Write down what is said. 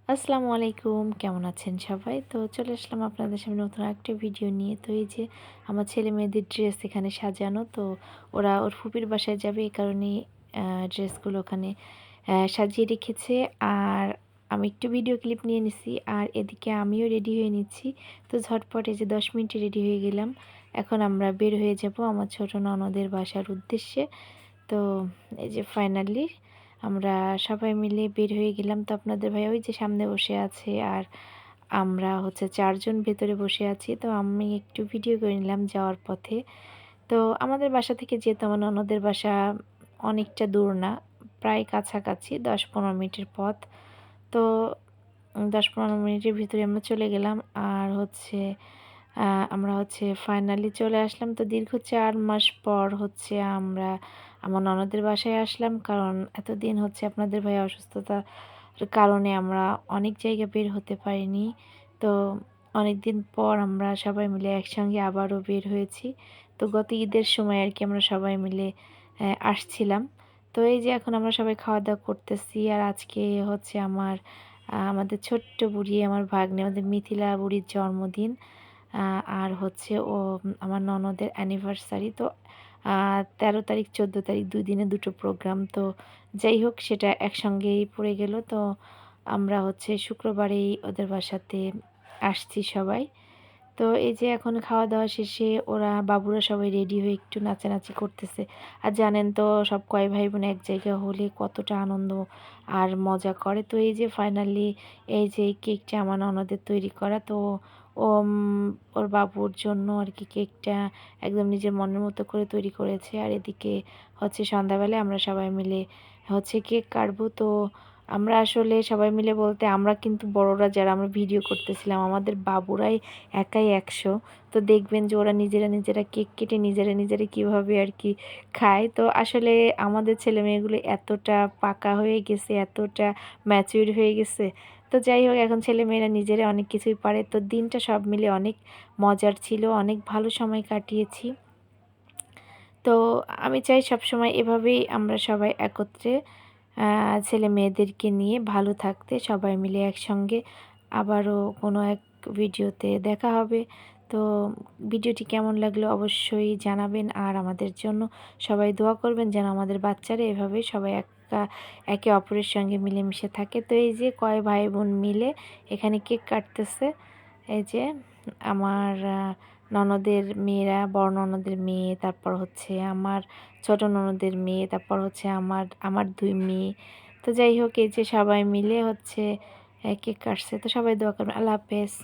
আসসালামু আলাইকুম, কেমন আছেন সবাই? তো চলে আসলাম আপনাদের সামনে নতুন একটা ভিডিও নিয়ে। তো এই যে আমার ছেলে-মেয়েদের ড্রেস এখানে সাজানো। তো ওরা ওর ফুপির বাসায় যাবে, এই কারণেই ড্রেসগুলো ওখানে সাজিয়ে রেখেছে। আর আমি একটু ভিডিও ক্লিপ নিয়ে নিছি। আর এদিকে আমিও রেডি হয়ে নিচ্ছি। তো ঝটপট এই যে ১০ মিনিটে রেডি হয়ে গেলাম। এখন আমরা বের হয়ে যাব আমার ছোট ননদের বাসার উদ্দেশ্যে। তো এই যে ফাইনালি আমরা সবাই মিলে বের হয়ে গেলাম। তো আপনাদের ভাইয়া ওই যে সামনে বসে আছে, আর আমরা হচ্ছে ৪ জন ভেতরে বসে আছি। তো আমি একটু ভিডিও করে নিলাম যাওয়ার পথে। তো আমাদের বাসা থেকে যেহেতু আমার ননদের বাসা অনেকটা দূর না, প্রায় কাছাকাছি ১০-১৫ মিনিটের পথ। তো ১০-১৫ মিনিটের ভিতরে আমরা চলে গেলাম। আর হচ্ছে আমরা হচ্ছে ফাইনালি চলে আসলাম। তো দীর্ঘ ৪ মাস পর হচ্ছে আমরা আমার ননদের বাসায় আসলাম। কারণ এতদিন হচ্ছে আপনাদের ভাইয়া অসুস্থতার কারণে আমরা অনেক জায়গা বের হতে পারিনি। তো অনেকদিন পর আমরা সবাই মিলে একসঙ্গে আবারও বের হয়েছি। তো গত ঈদের সময় আরকি আমরা সবাই মিলে আসছিলাম। তো এই যে এখন আমরা সবাই খাওয়া-দাওয়া করতেছি। আর আজকে হচ্ছে আমাদের ছোট্ট বুড়ি, আমার ভাগ্নে, আমাদের মিথিলা বুড়ির জন্মদিন। আর হচ্ছে আমার ননদের অ্যানিভার্সারি। তো ১৩ তারিখ ১৪ তারিখ ২ দিনে ২ টো প্রোগ্রাম। তো যাই হোক সেটা একসঙ্গেই পড়ে গেল। তো আমরা হচ্ছে শুক্রবারেই ওদের বাসাতে আসছি সবাই। তো এই যে এখন খাওয়া-দাওয়া শেষে ওরা বাবুরা সবাই রেডি হয়ে একটু নাচানাচি করতেছে। আর জানেন তো সব কয় ভাই-বোন এক জায়গায় হলে কতটা আনন্দ আর মজা করে। তো এই যে ফাইনালি এই যে কেকটা আমার ননদের তৈরি করা। তো ও ওর বাবুর জন্য আরকি কেকটা একদম নিজের মনের মতো করে তৈরি করেছে। আর এদিকে হচ্ছে সন্ধ্যাবেলায় আমরা সবাই মিলে হচ্ছে কেক কাটবো। তো আমরা আসলে সবাই মিলে বলতে আমরা কিন্তু বড়রা যারা আমরা ভিডিও করতেছিলাম, আমাদের বাবুরাই একাই ১০০। তো দেখবেন যে ওরা নিজেরা কেক কেটে নিজেরা কীভাবে আরকি খায়। তো আসলে আমাদের ছেলেমেয়েগুলো এতটা পাকা হয়ে গেছে, এতটা ম্যাচিউর হয়ে গেছে। তো যাই হোক এখন ছেলেমেয়েরা নিজেরা অনেক কিছুই পারে। তো দিনটা সব মিলে অনেক মজার ছিল, অনেক ভালো সময় কাটিয়েছি। তো আমি চাই সবসময় এভাবেই আমরা সবাই একত্রে ছেলেমেয়েদেরকে নিয়ে ভালো থাকতে, সবাই মিলে একসঙ্গে। আবারও কোনো এক ভিডিওতে দেখা হবে। তো ভিডিওটি কেমন লাগলো অবশ্যই জানাবেন। আর আমাদের জন্য সবাই দোয়া করবেন যেন আমাদের বাচ্চারা এভাবেই সবাই একে অপরের সঙ্গে মিলেমিশে থাকে। তো এই যে কয় ভাই-বোন মিলে এখানে কেক কাটতেছে। এই যে আমার ননদের মেয়েরা, বড় ননদের মেয়ে, তারপর হচ্ছে আমার ছোট ননদের মেয়ে, তারপর হচ্ছে আমার ২ মেয়ে। তো যাই হোক এই যে সবাই মিলে হচ্ছে কেক কাটছে। তো সবাই দোয়া করবেন। আল্লাহ হাফেজ।